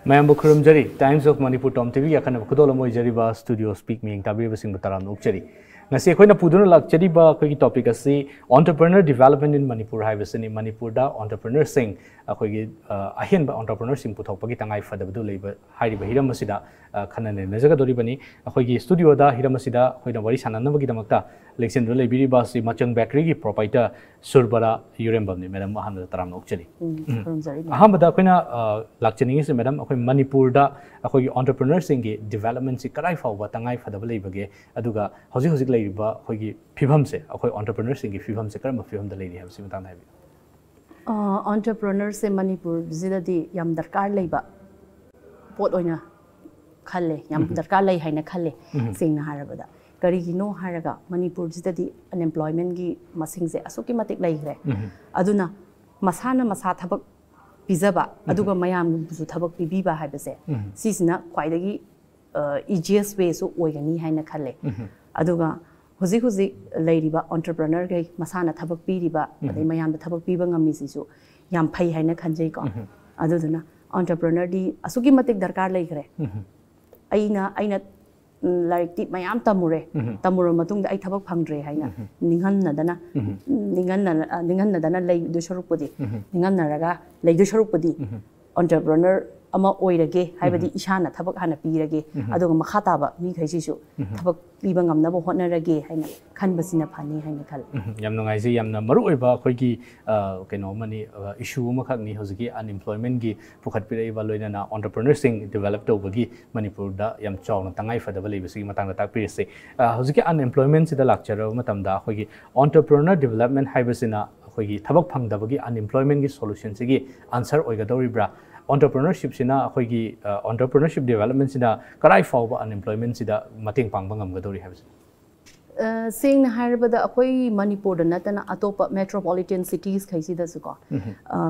Mayam Bukhurum Jari, Times of Manipur TOMTV, Yakan Kudola Mojariba, Studio Speak Me, Tabi Singutaram Ukchari. Nasi Kona Puduna Lakchariba, Kogi topic as entrepreneur development in Manipur, Hivesini, Manipur da, entrepreneur sing, Akogi, Ahin by entrepreneur sing Putopakitangai for the Budu labor, Heidi Hiramasida, Kanan and Nazaga Doribani, Akogi studio da, Hiramasida, Hoida Varisana Navagitamata, Alexander Lebiribasi, Machang Bakery, proprietor, SURBALA, YUREMBAM, Madam Mohammed Taram Ukchari. Ahamada Kuna Lakchani is Madam Manipur da, Akogi entrepreneur sing development, Karai for Watangai for the labor, Aduga, Hosi. Hogi Pibam se, a entrepreneur sing Fibam Sekram of Film the lady have seen entrepreneurs in Manipur, Zidadi, Yam Darkar labor, Port Oina Kale, Yam Darkar lay Haina Kale, saying Harabada. Karigino Haraga, Manipur Zidadi, unemployment gi Masingse, Asukimatic laygre. Aduna, Masana Masatabak Pizaba, Aduga Mayam Zutabak Biba Habese. Seasona quite a easiest way so Oigani Haina Kale. Aduga Hosi lady entrepreneur gay Masana Tabak Biba, but they may am the Tabak Bibang Misisu, Yam Pay Haina Kanjako. Aduna entrepreneur di Asukimatic Darkar Lake. Aina like Tip Mayam Tamure, Tamura Matung, the Itabak Pangre Haina, Ningan Dana lay the Shorupudi, Ningan Naraga, lay the Shorupudi, entrepreneur. Ama oirage haibadi ishana thabak hana pirage aduga makhata ba mi khaisisu thabak piba ngamna bo hotnarage haina khanbasina phani haina khal yam nungai ji yamna maru oiba khoi gi keno mani issue ma khakni hojiki unemployment gi pukhat pirei ba loina na entrepreneur sing develop tobagi Manipur da yam chawna tangai fadaba lebisi matang ta pirse hojiki unemployment sida lakchara matam da khoi gi entrepreneur development haibasina khoi gi thabak phangdabagi unemployment gi solution sigi answer oigadoribra entrepreneurship sina khoigi entrepreneurship development sina karai fawba unemployment sida mating pangba ngamgadori habs saying harabada akhoi Manipur da natana atopa metropolitan cities khaisida suko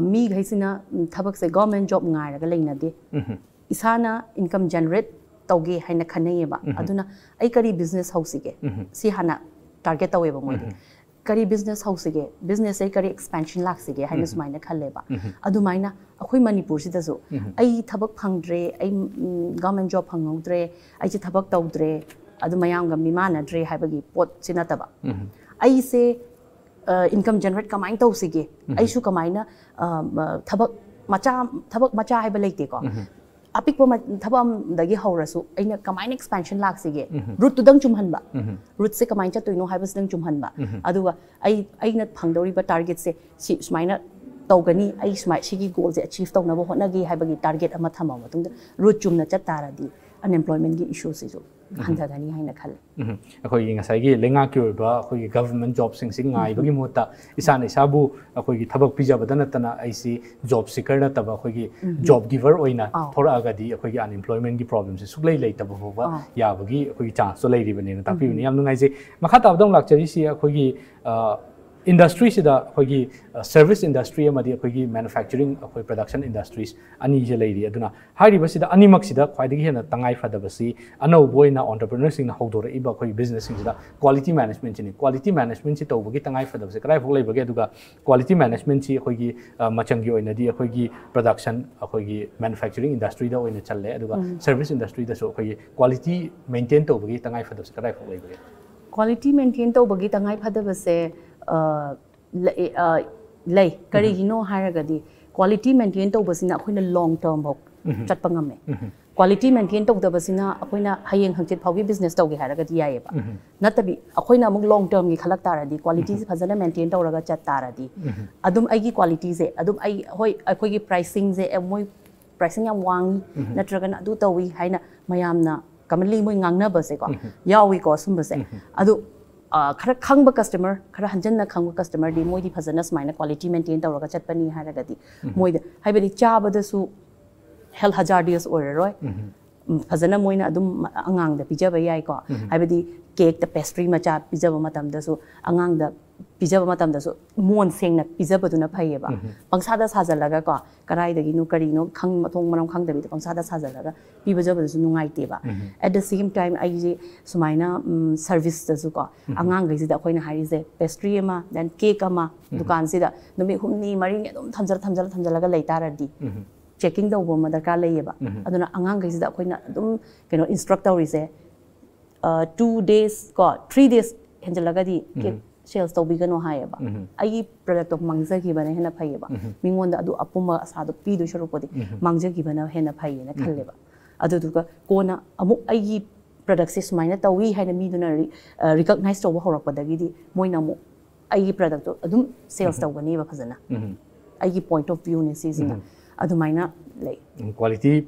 mi khaisina thabak se government job ngai raga leina de isana income generate tawge haina khanai ba aduna ai kari business house ge si hana target tawe ba moi kari business house ge business ai kari expansion lak sige haina sumaina khalle ba adumaina akhoi Manipur sida so ai thabak phangdre ai government job phangudre ai chi thabak tawdre adumayam ga mimana dre haibagi pot sinataba ai se income generate kamain taw sige ai su kamaina thabak macha haiba leite ko apik po thabam dagi haurasu aina kamain expansion lak sige route to dang chumhan ba route se kamain cha toino haibas dang chumhan ba aduga aina phangdori ba target se si sumaina tawgani ai smai sigi goal se achieve tawna bo hotnagi haibagi target ama thama matung route chumna chataradi unemployment gi issue se jo handagani haina khal akhoi ngasai gi lenga ki ba akhoi government job sing sing ngai bagi mota isana isabu akhoi gi thabak pija badana tana aisi job seeker na taba akhoi gi job giver oina thora aga di akhoi gi unemployment gi problem se suklei lei taba ba ya bagi akhoi chance so lei ri bani na tapi ni yam ngai se makha tabdong lakchari si akhoi gi industry sida akhoi service industry amadi akhoi manufacturing akhoi production industries ani je leiri aduna hairi basida animak sida khwaidagi hena tangai fadabasi anau boina entrepreneur sing na hodora iba akhoi business sing sida quality management chini quality management si tawbagi tangai fadabasi krai phok leibagi aduga quality management si akhoi machangi oina di akhoi production akhoi manufacturing industry da oina challe aduga service industry da so akhoi quality maintain tawbagi tangai fadabasi krai phok leibagi quality maintain tawbagi tangai fadabase lay kari hino haragadi quality maintain tawbasina akhoi long term bok chatpa ngame quality maintain tawdabasina akhoi na hayeng hangchit phawgi business tawge haragadi yae ba natabi akhoi na amuk long term gi khalak taradi quality phajana maintain tawraga chat taradi adum aigi quality se adum ai hoi akhoi gi pricing se moi pricing yam wang natraga adu tawi haina mayamna kamali moi ngangna base ko yawi ko sum base adu khara khangba customer khara hanjanna khangba customer di moi di phajana smaina quality maintain tawraga chatpani haragadi moi da haibadi chabada su health hazardous oreroi phajana moina adum angang da pijaba yai ko haibadi cake the pastry macha pijaba matam da su angang da pijaba matam da su mon sengna pijaba duna phaieba pangsada sajalaga ko karai dagi nu kari no khang mathong manam khang da bi pangsada sajalaga pibajaba su nungai teba at the same time ai ji sumaina service da su ko angang gai da khoina hari je pastry ama then cake ama dukan sida numi humni mari adum thamjalaga leitaradi checking the woman the Kalayaba. Aduna Angang is the Quina, instructor is there. 2 days, 3 days, Henjalagadi, sales to begin no higher. I product of Mangza given a henna payaba. Meanwhile, the Apuma Asado Pido Sharupodi, Mangza given a henna pay in a Kaleva. Aduka, Kona, Amu Ayi products is mine that we had a millionary recognized over Horapadagidi, Moinamu. Ayi product adum sales to one neighbor Kazana. Ayi point of view in season. Adumina like quality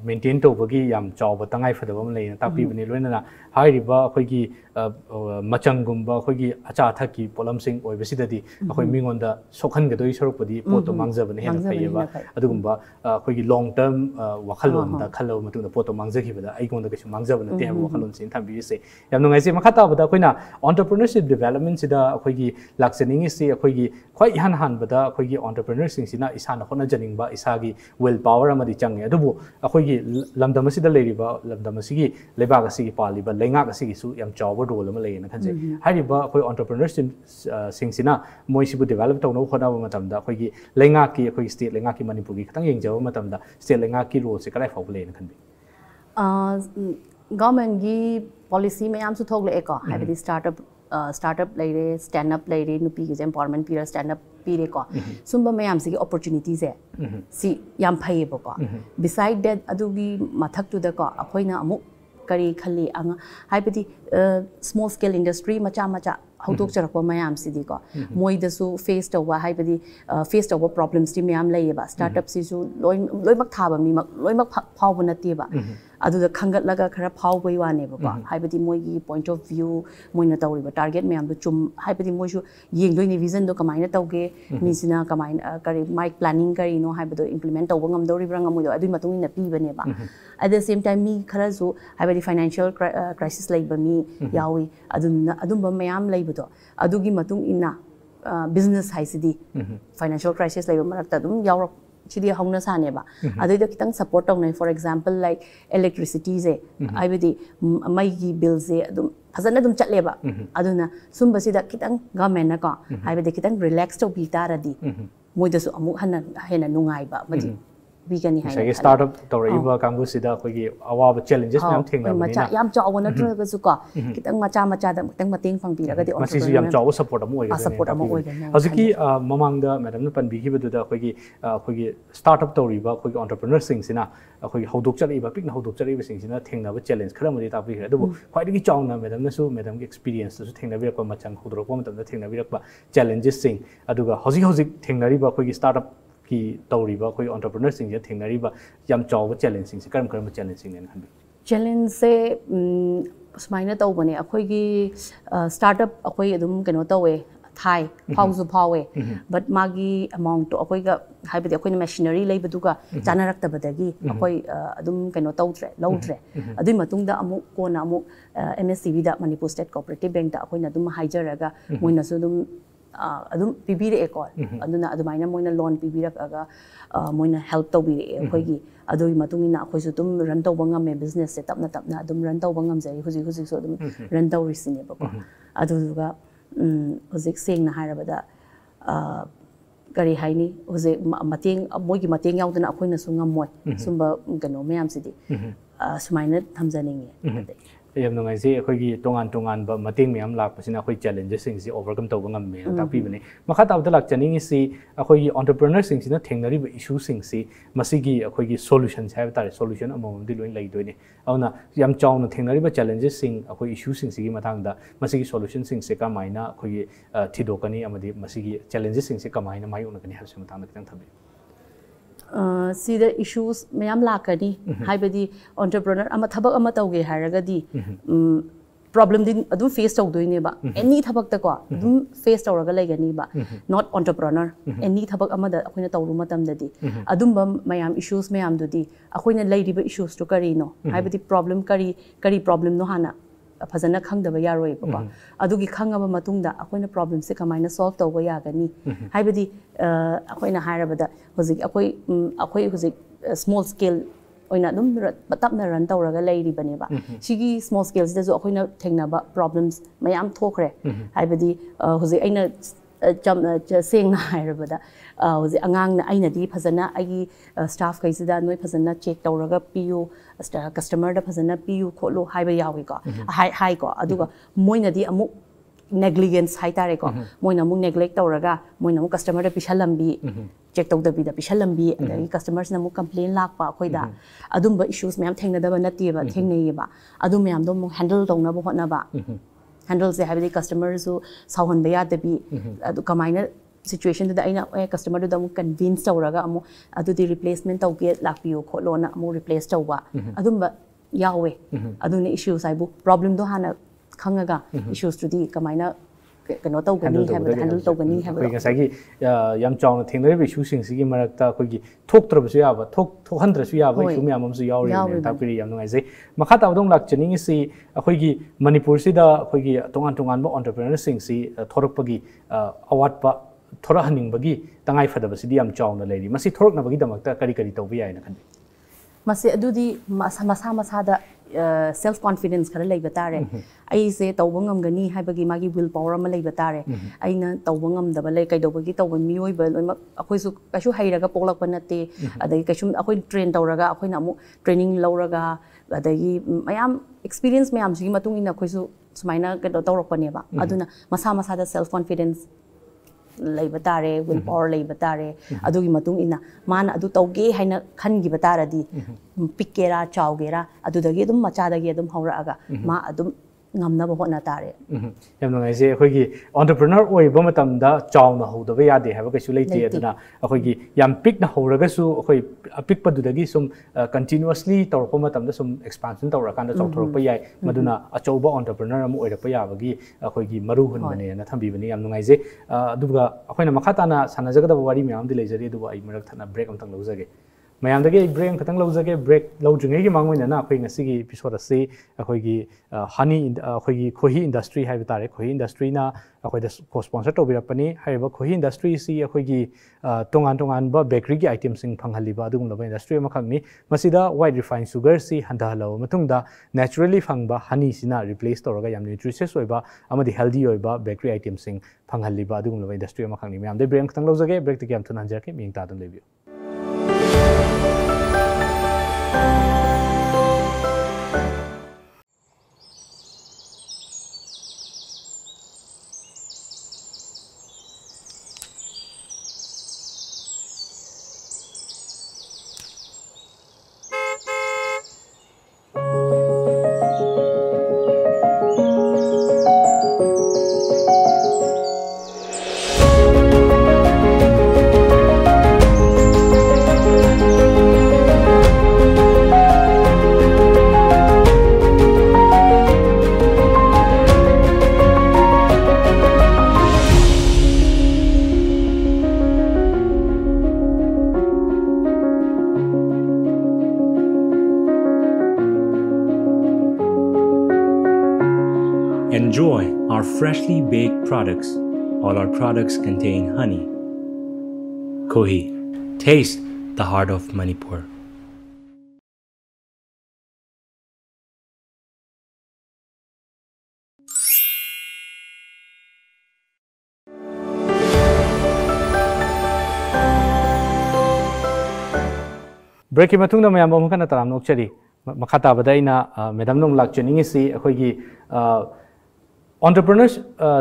maintain to Bagi Yam Chow, but Tangai for the woman lay and Tapi Venilena, High Riba, Hogi, Machangumba, Hogi, Achataki, Polam Sing, or Visidati, Hoiming on the Sokan Gadoi Sharpodi, Poto Mangza and Hena Payeva, Adumba, Hogi long term Wakalon, the Kalo to the Poto Mangzaki, the Icon the Mangza and the Wakalons in Tambi say. Yamnasi Makata, but Aquina, entrepreneurship development, Sida, Hogi, Laxaning, say a Hogi, quite Han, but the Hogi entrepreneurs in Sina is Han Hona Janingba, Isagi, willpower. Amadi changi adubu akhoi lamdamasi da leiriba lamdamasi gi lebaga si pali ba lenga ga si su yam chawba role ma leina khanje hariba akhoi entrepreneurship singsina moisibu develop tawno khona ba matamda akhoi gi lenga ki akhoi state lenga ki Manipur gi khatang yengjaw matamda state lenga ki role se kalai faw leina khanbi government gi policy me am su thok le ko habidi startup laire stand up laire nupi gi empowerment pira stand up pire ko sumba mayam si opportunities e si yam phai bo ko beside that adugi mathak tu da ko akhoina amu kari khali anga haibadi small scale industry macha hautok charakwa mayam si di ko moi da su face to wa haibadi face to problems ti mayam lai ba startup si su loi mak thaba mi mak loi mak phau bu nati ba adu da khangat laga khara phau bai wa ne ba ko haibadi moi gi point of view moi na tawri ba target mayam du chum haibadi moi su yeng doi ni vision do kamai na tawge mi sina kamai kari mic planning kari no haibado implement taw ngam do ri branga moi do adu matung ni na pi ba ne ba at the same time mi khara zu haibadi financial crisis lai ba mi yawi adum ba mayam lai ba do adugi matung ina business haisidi financial crisis lai ba marakta dum yawrok chidi hauna sane ba adoi da kitang support taw nai for example like electricity ze haibadi mai gi bills ze adum fazana dum chatle ba aduna sumba sida kitang government na ko haibadi kitang relax taw bi taradi moi da su amu hena nungai ba madi weekend hai sai startup tawriba kangu sida khoi awaba challenges myam thengna macha yam chaw na thra su ko kitang macha da kitang mating phang pi ra ga di masi su yam chaw support amu oi ga haziki mamang da madam na pan bi gi bedu da khoi startup tawriba khoi entrepreneur sing sina khoi hodok chaliba pikna hodok chaliba sing sina thengna ba challenge khara mari ta bi adu khoi digi chawna madam na su madam gi experience su thengna bi ko machang khudro ko matam da thengna bi ba challenges sing aduga hojik thengna ri ba khoi startup ki tawriba koi entrepreneur sing je thengnariba yam chawba challenge sing se karam challenge sing nen khanbi challenge se smaina taw bane akhoi gi startup akhoi adum keno tawe thai pauzu pawe but magi amount to akhoi ga haibadi akhoi machinery leibaduga chanarakta badagi akhoi adum keno tawtre lowtre adui matungda amu kona amu MSCB da Manipur State Cooperative Bank da akhoi na dum haijaraga moina su dum adum pibire e ko aduna adumaina moina loan pibira aga moina help to bi e khoi gi adoi matungina khoi su tum run to bangam me business se tapna adum run to bangam jai huji so adum run to risine ba ko aduga hojik seng na harabada kari haini hoje mateng moi gi mateng yaudana khoina su ngamoi sumba gano mayam sidi sumaina thamjaninge yam no ngai se khoi gi tongan ba mating myam lak pasina khoi challenges sing si overcome to ngam me ta pi bane makha ta da lak chaning si khoi gi entrepreneur sing si na thengnari ba issue sing si masi gi khoi gi solutions have ta solution amom di loin lai doine auna yam chaw na thengnari ba challenges sing khoi issue sing si gi mathang da masi gi solution sing se ka maina khoi gi thidokani amadi masi gi challenges sing se ka maina mayu na kani ha se mathang da kitang thabi see the issues mayam lakani haibadi entrepreneur ama thabak ama tawge haragadi problem din adu face tawdoine ba any thabak ta ko dum face tawraga laigani ba not entrepreneur any thabak ama da akoina tawru matam dadi adum mayam issues mayam dudi akoina lairiba issues to kari no haibadi problem kari problem no hana fazana khangdaba yaroi ba adugi khangaba matungda akoina problem se kamaina solve tawba yagani haibadi akoina harabada hojik akoi hojik small scale oina dum batapna run tawraga lairi bane ba sigi small scale da zo akoina thengna ba problems mayam thokre haibadi hojik aina ꯁꯦꯡꯅ ꯍꯥꯏꯔꯕꯗ ꯍꯧꯖꯤꯛ ꯑꯉꯥꯡꯅ ꯑꯩꯅꯗꯤ ꯐꯖꯅ ꯑꯩꯒꯤ staff ꯈꯩꯁꯤꯗ ꯅꯣꯏ ꯐꯖꯅ check ꯇꯧꯔꯒ ꯄꯤꯌꯨ ꯀꯁꯇꯃꯔꯗ ꯐꯖꯅ ꯄꯤꯌꯨ ꯈꯣꯠꯂꯨ ꯍꯥꯏꯕ ꯌꯥꯎꯏꯀꯣ ꯍꯥꯏꯀꯣ ꯑꯗꯨꯒ ꯃꯣꯏꯅꯗꯤ ꯑꯃꯨꯛ negligence ꯍꯥꯏꯇꯥꯔꯦꯀꯣ ꯃꯣꯏꯅ ꯑꯃꯨꯛ neglect ꯇꯧꯔꯒ ꯃꯣꯏꯅ ꯑꯃꯨꯛ ꯀꯁꯇꯃꯔꯗ ꯄꯤꯁꯜꯂꯝꯕꯤ ꯆꯦꯛ ꯇꯧꯗꯕꯤꯗ ꯄꯤꯁꯜꯂꯝꯕꯤ ꯑꯗꯒꯤ ꯀꯁꯇꯃꯔꯁꯤꯅ ꯑꯃꯨꯛ ꯀꯝꯄ꯭ꯂꯦꯟ ꯂꯥꯛꯄ ꯑꯩꯈꯣꯏꯗ ꯑꯗꯨꯝꯕ ꯏꯁꯨꯁ ꯃꯌꯥꯝ ꯊꯦꯡꯅꯗꯕ ꯅꯠꯇꯦꯕ ꯊꯦꯡꯅꯩꯌꯦꯕ ꯑꯗꯨ ꯃꯌꯥꯝꯗꯣ ꯑꯃꯨꯛ ꯍꯦꯟꯗꯜ ꯇꯧꯅꯕ ꯍꯣꯠꯅꯕ ꯍꯦꯟꯗꯜꯁꯦ ꯍꯥꯏꯕꯗꯤ ꯀꯁꯇꯃꯔꯁꯨ ꯁꯥꯎꯍꯟꯕ ꯌꯥꯗꯕꯤ ꯑꯗꯨ ꯀꯃꯥꯏꯅ ꯁꯤꯆꯨꯋꯦꯁꯟꯗꯨꯗ ꯑꯩꯅ ꯀꯁꯇꯃꯔꯗꯨꯗ ꯑꯃꯨꯛ ꯀꯟꯚꯤꯟꯁ ꯇꯧꯔꯒ ꯑꯃꯨꯛ ꯑꯗꯨꯗꯤ ꯔꯤꯄ꯭ꯂꯦꯁꯃꯦꯟ ꯇꯧꯒꯦ ꯂꯥꯛꯄꯤꯌꯣ ꯈꯣꯠꯂꯣꯅ ꯑꯃꯨꯛ ꯔꯤꯄ꯭ꯂꯦꯁ ꯇꯧꯕ ꯑꯗꯨꯝꯕ ꯌꯥꯎꯋꯦ ꯑꯗꯨꯅ ꯏꯁꯨꯁ ꯍꯥꯏꯕꯨ ꯄ꯭ꯔꯣꯕ꯭ꯂꯦꯝꯗꯣ ꯍꯥꯟꯅ ꯈꯪꯉꯒ ꯏꯁꯨꯁꯇꯨꯗꯤ ꯀꯃꯥꯏꯅ ꯀꯩꯅꯣ ꯇꯧꯒꯅꯤ ꯍꯥꯏꯕꯗ ꯍꯦꯟꯗꯜ ꯇꯧꯒꯅꯤ ꯍꯥꯏꯕꯗꯣ ꯑꯩꯈꯣꯏ ꯉꯁꯥꯏꯒꯤ ꯌꯥꯝ ꯆꯥꯎꯅ ꯊꯦꯡꯅꯔꯤꯕ ꯏꯁꯨꯁꯤꯡꯁꯤꯒꯤ ꯃꯔꯛꯇ ꯑꯩꯈꯣꯏꯒꯤ ꯊꯣꯛꯇ꯭ꯔꯕꯁꯨ ꯌꯥꯕ ꯊꯣꯛꯍꯟꯗ꯭ꯔꯁꯨ ꯌꯥꯕ ꯏꯁꯨ ꯃꯌꯥꯝ ꯑꯃꯁꯨ ꯌꯥꯎꯔꯤꯕꯅꯦ ꯇꯥꯛꯄꯤꯔꯤ ꯌꯥꯝ ꯅꯨꯡꯉꯥꯏꯖꯩ ꯃꯈꯥ ꯇꯥꯕꯗ ꯑꯃꯨꯛ ꯂꯥꯛꯆꯅꯤꯡꯉꯤꯁꯤ ꯑꯩꯈꯣꯏꯒꯤ ꯃꯅꯤꯄꯨꯔꯁꯤꯗ ꯑꯩꯈꯣꯏꯒꯤ ꯇꯣꯉꯥꯟ ꯇꯣꯉꯥꯟꯕ ꯑꯣꯟꯇꯔꯄ꯭ꯔꯤꯅꯔꯁꯤꯡꯁꯤ ꯊꯣꯔꯛꯄꯒꯤ ꯑꯋꯥꯠꯄ ꯊꯣꯔꯛꯍꯟꯅꯤꯡꯕꯒꯤ ꯇꯉꯥꯏꯐꯗꯕꯁꯤꯗꯤ ꯌꯥꯝ ꯆꯥꯎꯅ ꯂꯩꯔꯤ ꯃꯁꯤ ꯊꯣꯔꯛꯅꯕꯒꯤꯗꯃꯛꯇ ꯀꯔꯤ ꯀꯔꯤ ꯇꯧꯕ ꯌꯥꯏꯅ ꯈꯟꯕꯤ ꯃꯁꯤ ꯑꯗꯨꯗꯤ ꯃꯁꯥ ꯃꯁꯥꯗ ꯁꯦꯜꯐ ꯀꯣꯟꯐꯤꯗꯦꯟꯁ ꯈꯔ ꯂꯩꯕ ꯇꯥꯔꯦ ꯑꯩꯁꯦ ꯇꯧꯕ ꯉꯝꯒꯅꯤ ꯍꯥꯏꯕꯒꯤ ꯃꯥꯒꯤ ꯋꯤꯜ ꯄꯥꯋꯔ ꯑꯃ ꯂꯩꯕ ꯇꯥꯔꯦ ꯑꯩꯅ ꯇꯧꯕ ꯉꯝꯗꯕ ꯂꯩ ꯀꯩꯗꯧꯕꯒꯤ ꯇꯧꯕ ꯃꯤꯑꯣꯏꯕ ꯂꯣꯏꯅꯃꯛ ꯑꯩꯈꯣꯏꯁꯨ ꯀꯩꯁꯨ ꯍꯩꯔꯒ ꯄꯣꯛꯂꯛꯄ ꯅꯠꯇꯦ ꯑꯗꯒꯤ ꯀꯩꯁꯨꯝ ꯑꯩꯈꯣꯏ ꯇ꯭ꯔꯦꯟ ꯇꯧꯔꯒ ꯑꯩꯈꯣꯏꯅ ꯑꯃꯨꯛ ꯇ꯭ꯔꯦꯅꯤꯡ ꯂꯧꯔꯒ ꯑꯗꯒꯤ ꯃꯌꯥꯝ ꯑꯦꯛꯁꯄꯤꯔꯤꯌꯦꯟꯁ ꯃꯌꯥꯝꯁꯤꯒꯤ ꯃꯇꯨꯡ ꯏꯟꯅ ꯑꯩꯈꯣꯏꯁꯨ ꯁꯨꯃꯥꯏꯅ ꯀꯩꯅꯣ ꯇꯧꯔꯛꯄꯅꯦꯕ ꯑꯗꯨꯅ ꯃꯁꯥ ꯃꯁꯥꯗ ꯁꯦꯜꯐ ꯀꯣꯟꯐꯤꯗꯦꯟꯁ ꯂꯩꯕ ꯇꯥꯔꯦ ꯋꯤꯜ ꯄꯥꯋꯔ ꯂꯩꯕ ꯇꯥꯔꯦ ꯑꯗꯨꯒꯤ ꯃꯇꯨꯡ ꯏꯟꯅ ꯃꯥꯅ ꯑꯗꯨ ꯇꯧꯒꯦ ꯍꯥꯏꯅ ꯈꯟꯈꯤꯕ ꯇꯥꯔꯗꯤ ꯄꯤꯛꯀꯦꯔꯥ ꯆꯥꯎꯒꯦꯔꯥ ꯑꯗꯨꯗꯒꯤ ꯑꯗꯨꯝ ꯃꯆꯥꯗꯒꯤ ꯑꯗꯨꯝ ꯍꯧꯔꯛꯑꯒ ꯃꯥ ꯑꯗꯨꯝ ꯉꯝꯅꯕ ꯍꯣꯠꯅ ꯇꯥꯔꯦ ꯌꯥꯝ ꯅꯨꯡꯉꯥꯏꯖꯩ ꯑꯩꯈꯣꯏꯒꯤ ꯑꯣꯟꯇꯔꯄ꯭ꯔꯤꯅꯔ ꯑꯣꯏꯕ ꯃꯇꯝꯗ ꯆꯥꯎꯅ ꯍꯧꯗꯕ ꯌꯥꯗꯦ ꯍꯥꯏꯕ ꯀꯩꯁꯨ ꯂꯩꯇꯦ ꯑꯗꯨꯅ ꯑꯩꯈꯣꯏꯒꯤ ꯌꯥꯝ ꯄꯤꯛꯅ ꯍꯧꯔꯒꯁꯨ ꯑꯩꯈꯣꯏ ꯑꯄꯤꯛꯄꯗꯨꯗꯒꯤ ꯁꯨꯝ ꯀꯟꯇꯤꯅ꯭ꯌꯨꯁꯂꯤ ꯇꯧꯔꯛꯄ ꯃꯇꯝꯗ ꯁꯨꯝ ꯑꯦꯛꯁꯄꯥꯟꯁꯟ ꯇꯧꯔꯀꯥꯟꯗ ꯆꯥꯎꯊꯣꯔꯛꯄ ꯌꯥꯏ ꯃꯗꯨꯅ ꯑꯆꯧꯕ ꯑꯣꯟꯇꯔꯄ꯭ꯔꯤꯅꯔ ꯑꯃ ꯑꯣꯏꯔꯛꯄ ꯌꯥꯕꯒꯤ ꯑꯩꯈꯣꯏꯒꯤ ꯃꯔꯨ ꯍꯨꯟꯕꯅꯦꯅ ꯊꯝꯕꯤꯕꯅꯤ ꯌꯥꯝ ꯅꯨꯡꯉꯥꯏꯖꯩ ꯑꯗꯨꯒ ꯑꯩꯈꯣꯏꯅ ꯃꯈꯥ ꯇꯥꯅ ꯁꯥꯟꯅꯖꯒꯗꯕ ꯋꯥꯔꯤ ꯃꯌꯥꯝ ꯑꯃꯗꯤ ꯂꯩꯖꯔꯤ ꯑꯗꯨꯕꯨ ꯑꯩ ꯃꯔꯛ ꯊꯠꯅ ꯕ꯭ꯔꯦꯛ ꯑꯃꯇꯪ ꯂꯧꯖꯒꯦ ꯃꯌꯥꯝꯗꯒꯤ ꯑꯩ ꯕ꯭ꯔꯦꯛ ꯑꯃꯈꯛꯇꯪ ꯂꯧꯖꯒꯦ ꯕ꯭ꯔꯦꯛ ꯂꯧꯗ꯭ꯔꯤꯉꯩꯒꯤ ꯃꯥꯡꯑꯣꯏꯅꯅ ꯑꯩꯈꯣꯏ ꯉꯁꯤꯒꯤ ꯏꯄꯤꯁꯣꯗ ꯑꯁꯤ ꯑꯩꯈꯣꯏꯒꯤ ꯍꯅꯤ ꯑꯩꯈꯣꯏꯒꯤ ꯈꯣꯍꯤ ꯏꯟꯗꯁꯇ꯭री ꯍꯥꯏꯕ ꯇꯥꯔꯦ ꯈꯣꯍꯤ ꯏꯟꯗꯁꯇ꯭रीꯅ ꯑꯩꯈꯣꯏꯗ ꯀꯣ ꯁ꯭ꯄꯣꯟꯁꯔ ꯇꯧꯕꯤꯔꯛꯄꯅꯤ ꯍꯥꯏꯔꯤꯕ ꯈꯣꯍꯤ ꯏꯟꯗꯁꯇ꯭रीꯁꯤ ꯑꯩꯈꯣꯏꯒꯤ ꯇꯣꯉꯥꯟ ꯇꯣꯉꯥꯟꯕ ꯕꯦꯀꯔꯤꯒꯤ ꯑꯥꯏꯇꯦꯝꯁꯤꯡ ꯐꯪꯍꯜꯂꯤꯕ ꯑꯗꯨꯒꯨꯝꯂꯕ ꯏꯟꯗꯁꯇ꯭री ꯑꯃꯈꯛꯅꯤ ꯃꯁꯤꯗ ꯋꯥꯏꯠ ꯔꯤꯐꯥꯏꯟ ꯁꯨꯒꯔꯁꯤ ꯍꯟꯊꯍꯜꯂꯕ ꯃꯇꯨꯡꯗ ꯅꯦꯆꯔꯦꯂꯤ ꯐꯪꯕ ꯍꯅꯤꯁꯤꯅ ꯔꯤꯄ꯭लेस ꯇꯧꯔꯒ ꯌꯥꯝ ꯅ꯭ꯌꯨꯇ꯭ꯔꯤꯁꯤꯌꯁ ꯑꯣꯏꯕ ꯑꯃꯗꯤ ꯍꯦꯜꯗꯤ ꯑꯣꯏꯕ ꯕꯦꯀꯔꯤ ꯑꯥꯏꯇꯦꯝꯁꯤꯡ ꯐꯪꯍꯜꯂꯤꯕ ꯑꯗꯨꯒꯨꯝꯂꯕ ꯏꯟꯗꯁꯇ꯭రీ ꯑꯃꯈꯛꯅꯤ ꯃꯌꯥꯝꯗꯩ ꯕ꯭ꯔꯦꯛ ꯑꯃꯈꯛꯇꯪ ꯂꯧꯖꯒꯦ ꯕ꯭ꯔꯦꯛꯇꯒꯤ ꯌꯥꯝ ꯊꯨꯅ ꯍꯟꯖꯔꯛꯀꯦ ꯃꯤꯌꯦꯡ ꯇꯥꯗꯨꯅ ꯂꯩꯕꯤꯌꯨ Enjoy our freshly baked products. All our products contain honey. Kohi, taste the heart of Manipur. Break की मतुंग मैं अमुक खना तराम नोक्चरी मखा ताबदा अइना मैडम नों लाक्चनिंगिसि अखोइगी entrepreneurs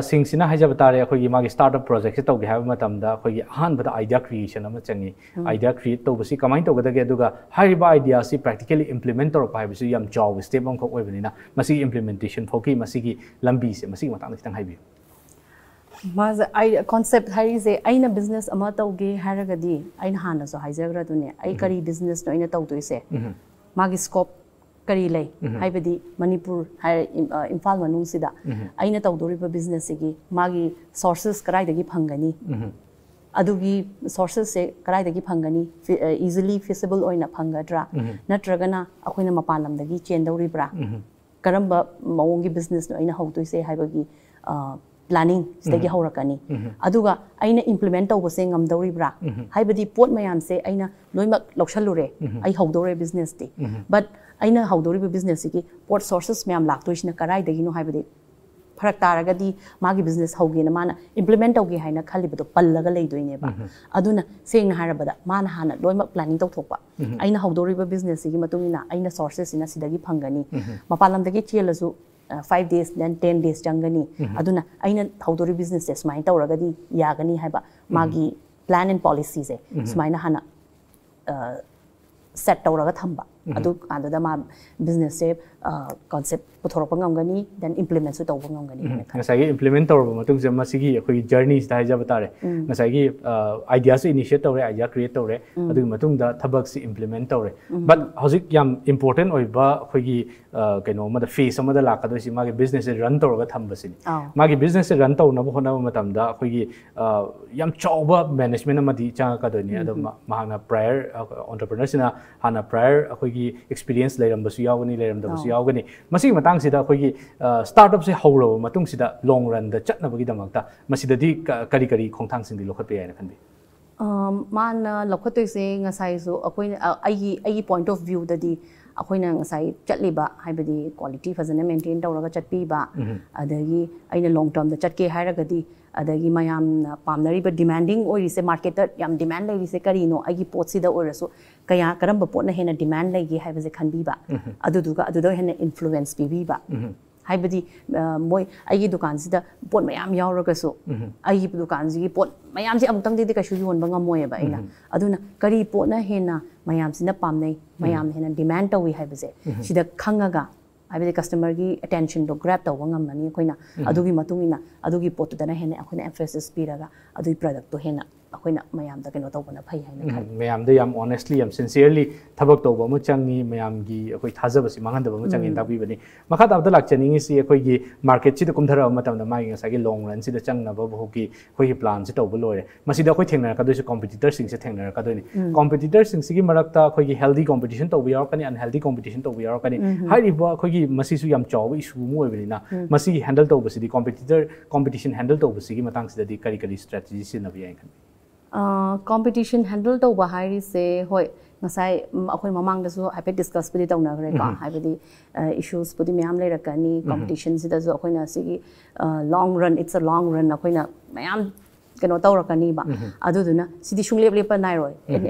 सिंगसिना हाइजा बतारे अखोइगी मागी स्टार्टअप प्रोजेक्ट से तौगे हाइबा मतमदा अखोइगी अहानबदा आइडिया क्रिएशन अमा चंगी आइडिया क्रिएट तौबसि कमाइन तौगदगे अदुगा हाइबा आइडिया सि प्रैक्टिकली इम्प्लीमेंट तौरप हाइबसि याम चाव स्टेप अमखो ओइबनिना मसि इम्प्लीमेंटेशन फोकी मसिगी लंबी से मसि मतांग खितंग हाइबि माज आई कॉन्सेप्ट हाइजे आइना बिजनेस अमा तौगे हारगदी आइना हानसो हाइजग्रदुने आई करी बिजनेस नो आइना तौदोइसे मागी स्कोप करी लै हाइबदी मणिपुर हाय इम्फाल मनुंगसिदा आइना तौदोरिबा बिजनेस सिगी मागी सोर्सेस कराइदगी फंगनी अदुगी सोर्सेस से कराइदगी फंगनी easily feasible ओइना फंगद्रा नत्रगना अखोइना मपान लमदगी चेंदौरिब्रा Karamba मवोंगी business no आइना हौदोइसे हाइबगी प्लानिंग स्टेगी हौरकनी अदुगा आइना इम्प्लीमेंट तौबसे ngamदौरिब्रा हाइबदी पोट मयाम से आइना लोइमक लौछलुरे आई हौदोरे बिजनेस ती बट आइना हौदोरिबा बिजनेस की पोट सोर्सेस मयाम लाक्तोइसिना कराइदगिनो हाइबदी farak taragadi magi business hauge na mana implement tauge haina khalibado pallaga leidoine ba aduna sengna harabada mana hana loima planning tawthokpa aina haudoriba business gi matungina aina sources ina sidagi phangani mapalamdagi chelasu 5 days then 10 days jangani aduna aina haudori business es mai tawragadi yagani haiba magi plan and policies e smaina hana set tawraga thamba adu andada ma business se concept puthorpa ngamgani then implement su tawba ngamgani ngasai gi implement tawba matung se masigi akhoi journey sta haija batare ngasai gi idea se initiate tawre idea create tawre adu matung da thabak se implement tawre but hojik yam important oiba akhoi gi kaino ma da phase ama da lakado si magi business run tawraga thamba sini magi business run tawna bo hona matam da akhoi gi yam chawba management ama di changa ka doni adu mahana prior entrepreneur sina hana prior akhoi gi experience leiram basu yawani leiram da basu yawani masi matang sida akhoi gi startup se hawro matung sida long run da chatna bagi damakta masida di kari kari khongthang sing di lokhat pe yana khanbi man lokhatoi se ngasai so akhoi ai point of view da di akhoi na ngasai chatliba haibadi quality fazana maintain tawraga chatpi ba adagi aina long term da chatke hairagadi adagi mayam pamnariba demanding orise marketer yam demand leise karino agi pot sida orasu kaya karamba pot na hena demand legi haibaje khanbiba aduduga adudo hena influence bibiba haibadi moi agi dukan sida pot mayam yauragasu agi dukan ji pot mayam ji amtang di ka shu yonba ngamoy ba ina aduna kari pot na hena mayam sina pamnai mayam hena demand tawi haibaje sida khangaga haibadi customer gi attention do grab tawa ngamani koina adugi matungina adugi pot dana hena akoina emphasis piraga adui product to hena akoina mayam da keno tawbana phai haina khan mayam da yam honestly yam sincerely thabak tawba mu changi mayam gi akoi thajaba si mangan da mu changi tabi bani makha tabda lakchani si akoi gi market si da kumthara matam da mai ngasa gi long run si da changna ba bu gi akoi gi plan si tawba lore masi da akoi thengna ka doi competitor sing se thengna ka doi ni competitor sing si gi marakta akoi gi healthy competition tawba yaw kani unhealthy competition tawba yaw kani hari ba akoi gi masi su yam chaw issue mu oibani na masi gi handle tawba si di competition handle tawba si gi matang si da di kari kari strategy si na bi yan kan competition handle to ba hairi se hoi ngasai akhoi mamang da so happy discuss pudi tawna gre ka haibadi issues pudi myam le rakani competition sida so akhoi na sigi long run it's a long run akhoi na mayam keno tawrakani ba aduduna sidi shunglep lepa nai roi in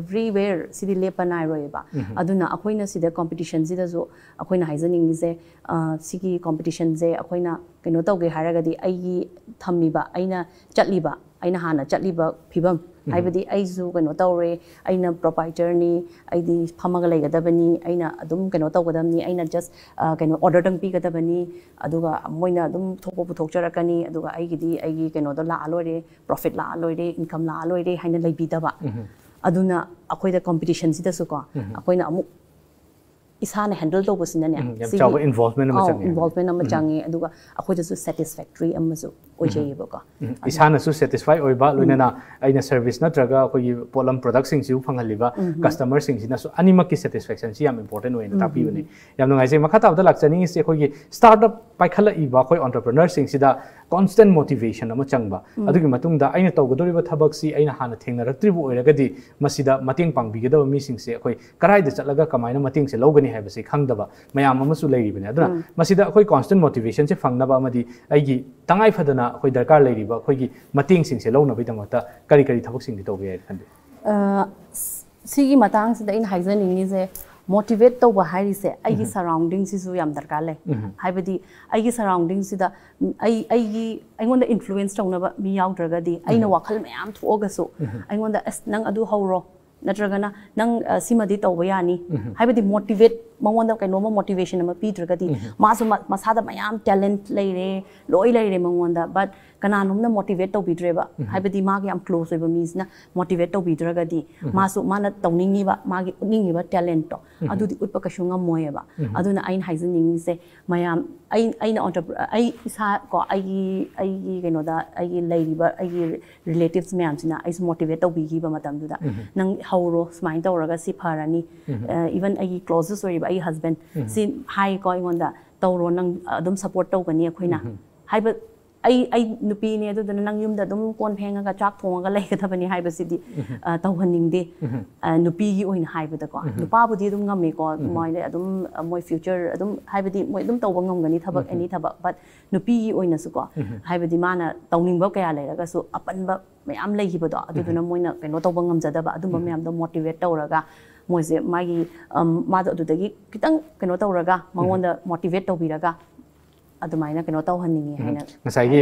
everywhere sidi lepa nai roi ba aduna akhoi na sida competition sida so akhoi na haizaning ni se sigi competition je akhoi na keno tawge haragadi ai thammi ba aina chatli ba aina hana chatliba phibam haibadi aizu keno tawre aina proprietor ni aidi phamaga leigadabani aina adum keno tawgadamni aina just keno order dang pigadabani aduga moina adum thokpo puthokcharakani aduga aigi keno do la alore profit la alore income la alore haina leibidaba aduna akhoi da competition sida su ko akoina amu isana handle to busina ne chawa involvement ama changi aduga akhoi da su satisfactory amazu ojeyeba ko isana su satisfy oiba loinana aina service na traga akoi polam product sing siu phangaliba customer sing sina su anima ki satisfaction si yam important oina tapi bani yam ngai se makha tabda lakchani se akoi startup paikhala iba akoi entrepreneur sing sida constant motivation ama changba adugi matungda aina tawgodoriba thabak si aina hana thengnaraktribu oiragadi masida mateng pangbigedaba mi sing se akoi karai da chatlaga kamaina mateng se logani haibase khangdaba mayam ama su leiribani aduna masida akoi constant motivation se fangnaba amadi aigi tangai phadana akoi darkar leiriba akoi gi mateng sing se lawna bidamata kari kari thabak sing di tobe ya khande sigi matang sida in haizaning ni se motivate to ba hairi se aigi surrounding si su yam darkar le haibadi aigi surrounding sida aigi aingonda influence tawna ba mi yawdragadi aina wakhal mayam thoga so aingonda as nang adu hawro natragana nang simadi tawba yani haibadi motivate mangonda kainoma motivation ama pidragadi masu masada mayam talent leire loi leire mangonda but kananomna motivate tawbidreba haibadi magi am close oiba misna motivate tawbidragadi masu mana tawningi ba magi uningi ba talent to adudi utpa kashunga moyeba aduna ain haizaning se mayam aina entrepreneur ai isa ko ai kainoda ai leiriba ai relatives mayam sina ai motivate tawbigi ba matamduda nang hauro smile tawraga si pharani even ai closest oiba ai husband si high ko ingonda tawro nang adum support tawgani akoina haiba ai nupi ne adu dana nang yum da dum kon phenga ga chak thonga ga lai ka thabani hai basidi tawhaning de nupi gi oina hai bada ko nupa bu di dum ngam ko moi le adum moi future adum hai badi moi dum tawba ngam gani thabak any thabak but nupi gi oina su ko hai badi mana tawning ba kaya lai ga su apan ba mayam lai hi bado adu dana moina keno tawba ngam jada ba adum mayam da motivate tawraga moi se magi ma adu dagi kitang keno tawraga mangonda motivate tawbiraga adumai keno tawhaningi haina ngasai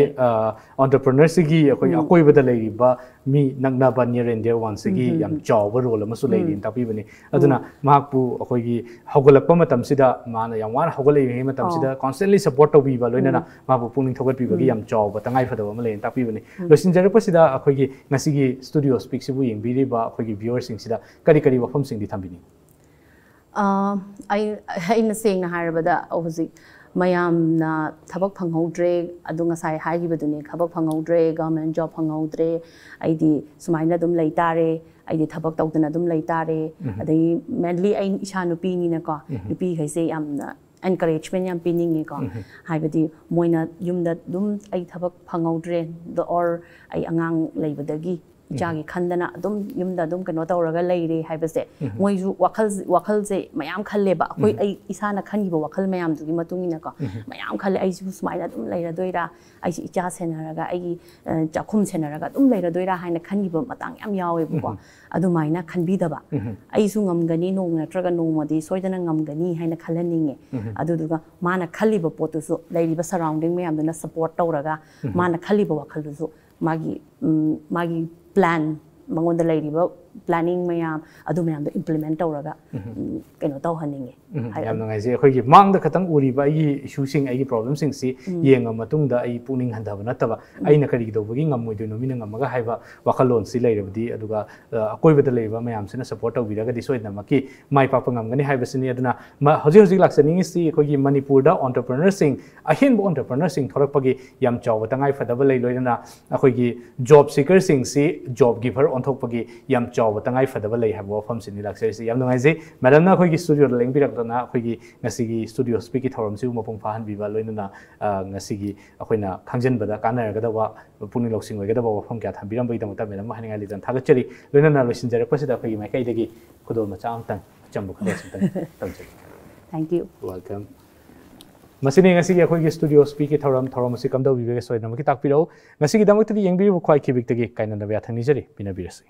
entrepreneur sigi akoi akoi bada leiriba mi nagna ba near and dear one sigi yam chawba role amasu leirin tapi bani aduna mahakpu akoi gi hogolakpa matam sida mana yam wan hogolai hi matam sida constantly support to biba loinana mabu puning thogat biba gi yam chawba tangai phadaba ma lein tapi bani losin jarapa sida akoi gi ngasigi studio speak sibu yengbi ba akoi gi viewers sing sida kari kari wafam sing di thambini ai na seng na harabada hozi mayamna thabak phanghodre adu ngasai haigibaduni thabak phanghodre government job phanghodre aidi sumaina dum leitare aidi thabak tawdana dum leitare adai mainly ai isha nupi ni na ko nupi khaise yamna encouragement yam piningi ko haibadi moina yumda dum ai thabak phanghodre the or ai angang leibadagi jagi khandana dum yumda dum kano tawraga leire haibase moiju wakhal se mayam khalle ba koi ai isana khani ba wakhal mayam dugi matungina ko mayam khalle ai su smaila dum leira doira ai si icha senaraga ai chakhum senaraga dum leira doira haina khani ba matang yam yawe ko adumaina khanbi daba ai su ngamgani nong natraga nongmadi soidana ngamgani haina khallaninge aduduga mana khalli ba potu su leiri ba surrounding mayam duna support tawraga mana khalli ba wakhal du su magi plan mangonda leiriba planning mayam adu mayam do implement tawraga keno tawhaninge yam nangai je khoi gi mang da khatang uri ba gi issue sing ai gi problem sing si yenga matung da ai puning handaba nataba ai na kari do bagi ngam moi do no mina ngamaga haiba wakhalon si leirabdi aduga akoi bada leiba mayam sina support tawbiraga di soidna maki mai pa pangam gani haiba sini aduna hoji hoji laksani si khoi gi manipur da entrepreneur sing ahin bo entrepreneur sing thorak pagi yam chaw tangai fadaba lei loina akhoi gi job seeker sing si job giver on thok pagi yam chaw tangai fadaba lei habo fam sini laksai si yam nangai je madam na khoi gi studio leng birak na khoi gi ngasi gi studio speak ki thoram si mapung phahan biba loina na ngasi gi akhoina khangjen bada kanar ga da wa puni loksing oi ga da wa fam kya thambiram bai da mata me ma haninga lidan thaga chari loina na losin jara pasida khoi mai kai degi khodol ma cham tang chambu khode sintang tamche thank you welcome masini ngasi gi khoi gi studio speak ki thoram si kam da bibe ga soina ma ki tak piro ngasi gi damak ti yengbi bu khwai khibik tagi kaina da ya thani jari pina birasi